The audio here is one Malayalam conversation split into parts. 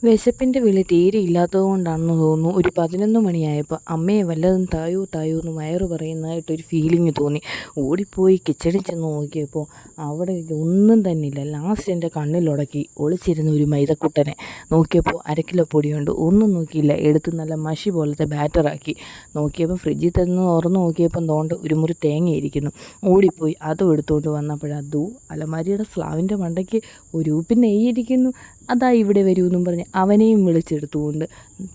വിശപ്പിൻ്റെ വിളി തീരെ ഇല്ലാത്തത് കൊണ്ടാണെന്ന് തോന്നുന്നു ഒരു 11 മണിയായപ്പോൾ അമ്മയെ വല്ലതും തായോ തായോ എന്ന് വയറ് പറയുന്നതായിട്ടൊരു ഫീലിംഗ് തോന്നി. ഓടിപ്പോയി കിച്ചണിൽ ചെന്ന് നോക്കിയപ്പോൾ അവിടെ ഒന്നും തന്നെ ഇല്ല. ലാസ്റ്റ് എൻ്റെ കണ്ണിലുടക്കി ഒളിച്ചിരുന്ന ഒരു മൈദക്കുട്ടനെ നോക്കിയപ്പോൾ 1/2 കിലോ പൊടിയുണ്ട്. ഒന്നും നോക്കിയില്ല, എടുത്ത് നല്ല മഷി പോലത്തെ ബാറ്ററാക്കി. നോക്കിയപ്പോൾ ഫ്രിഡ്ജിൽ തന്നെ തുറന്ന് നോക്കിയപ്പം തോണ്ട് ഒരു മുറി തേങ്ങ ഇരിക്കുന്നു. ഓടിപ്പോയി അതും എടുത്തുകൊണ്ട് വന്നപ്പോഴതൂ അലമാരിയുടെ സ്ലാവിൻ്റെ മണ്ടയ്ക്ക് ഒരു ഉപ്പിൻ നെയ്യിരിക്കുന്നു. അതാ ഇവിടെ വരുമെന്നും പറഞ്ഞ് അവനെയും വിളിച്ചെടുത്തുകൊണ്ട്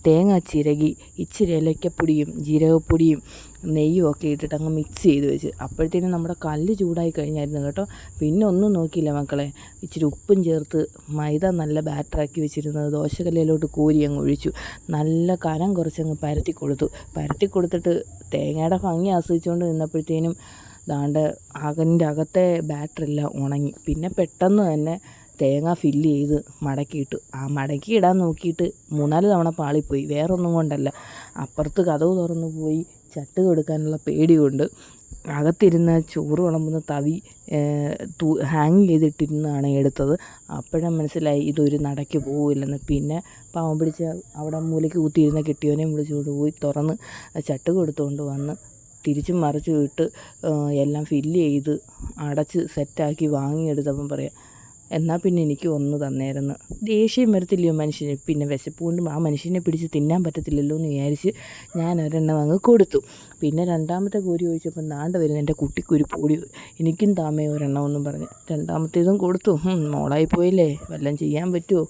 തേങ്ങ ചിരകി ഇച്ചിരി ഏലക്കപ്പൊടിയും ജീരകപ്പൊടിയും നെയ്യും ഒക്കെ ഇട്ടിട്ട് അങ്ങ് മിക്സ് ചെയ്ത് വെച്ച്. അപ്പോഴത്തേനും നമ്മുടെ കല്ല് ചൂടായി കഴിഞ്ഞായിരുന്നു കേട്ടോ. പിന്നെ ഒന്നും നോക്കിയില്ല മക്കളെ, ഇച്ചിരി ഉപ്പും ചേർത്ത് മൈദ നല്ല ബാറ്ററാക്കി വെച്ചിരുന്നത് ദോശക്കല്ലിലോട്ട് കോരി അങ്ങ് ഒഴിച്ചു. നല്ല കനം കുറച്ചങ്ങ് പരത്തി കൊടുത്തിട്ട് തേങ്ങയുടെ ഭംഗി ആസ്വദിച്ചുകൊണ്ട് നിന്നപ്പോഴത്തേനും ദാണ്ട് അതിൻ്റെ അകത്തെ ബാറ്ററെല്ലാം ഉണങ്ങി. പിന്നെ പെട്ടെന്ന് തന്നെ തേങ്ങ ഫില്ല് ചെയ്ത് മടക്കിയിട്ടു. ആ മടക്കിയിടാൻ നോക്കിയിട്ട് 3-4 തവണ പാളിപ്പോയി. വേറൊന്നും കൊണ്ടല്ല, അപ്പുറത്ത് കതവ് തുറന്നു പോയി ചട്ട് കൊടുക്കാനുള്ള പേടി കൊണ്ട് അകത്തിരുന്ന ചോറ് വിളമ്പുന്ന തവി ഹാങ് ചെയ്തിട്ടിരുന്നാണ് എടുത്തത്. അപ്പോഴും മനസ്സിലായി ഇതൊരു നടയ്ക്ക് പോവില്ലെന്ന്. പിന്നെ പാവം പിടിച്ച് അവിടെ മൂലയ്ക്ക് കുത്തിയിരുന്ന കെട്ടിയവനെയും വിളിച്ചുകൊണ്ട് പോയി തുറന്ന് ചട്ട് കൊടുത്തുകൊണ്ട് വന്ന് തിരിച്ചും മറിച്ചും ഇട്ട് എല്ലാം ഫില്ല് ചെയ്ത് അടച്ച് സെറ്റാക്കി വാങ്ങിയെടുത്തപ്പം പറയാം, എന്നാൽ പിന്നെ എനിക്ക് ഒന്ന് തന്നേരുന്നു. ദേഷ്യം വരത്തില്ലയോ മനുഷ്യന്? പിന്നെ വിശപ്പ് കൊണ്ടും ആ മനുഷ്യനെ പിടിച്ച് തിന്നാൻ പറ്റത്തില്ലല്ലോ എന്ന് വിചാരിച്ച് ഞാൻ ഒരെണ്ണം അങ്ങ് കൊടുത്തു. പിന്നെ രണ്ടാമത്തെ കോരി ഒഴിച്ചപ്പോൾ നാണ്ട വരുന്ന എൻ്റെ കുട്ടിക്കൊരു പൊടി, എനിക്കും താമേ ഒരെണ്ണമെന്നും പറഞ്ഞ് രണ്ടാമത്തേതും കൊടുത്തു. മോളായി പോയില്ലേ, വല്ലതും ചെയ്യാൻ പറ്റുമോ?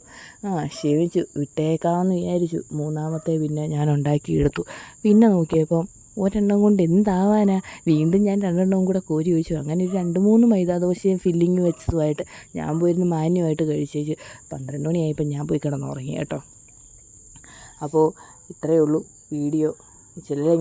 ക്ഷമിച്ചു വിട്ടേക്കാമെന്ന് വിചാരിച്ചു. മൂന്നാമത്തെ പിന്നെ ഞാൻ ഉണ്ടാക്കിയെടുത്തു. പിന്നെ നോക്കിയപ്പം ഒരെണ്ണം കൊണ്ട് എന്താവാനാ? വീണ്ടും ഞാൻ 2 എണ്ണവും കൂടെ കോരി ഒഴിച്ചു. അങ്ങനെ ഒരു 2-3 മൈദാദോശയും ഫില്ലിങ് വെച്ചതുമായിട്ട് ഞാൻ പോയിരുന്ന് മാന്യമായിട്ട് കഴിച്ചേച്ച് 12 മണിയായപ്പോൾ ഞാൻ പോയി കിടന്നുറങ്ങി കേട്ടോ. അപ്പോൾ ഇത്രയേ ഉള്ളൂ വീഡിയോ. ചില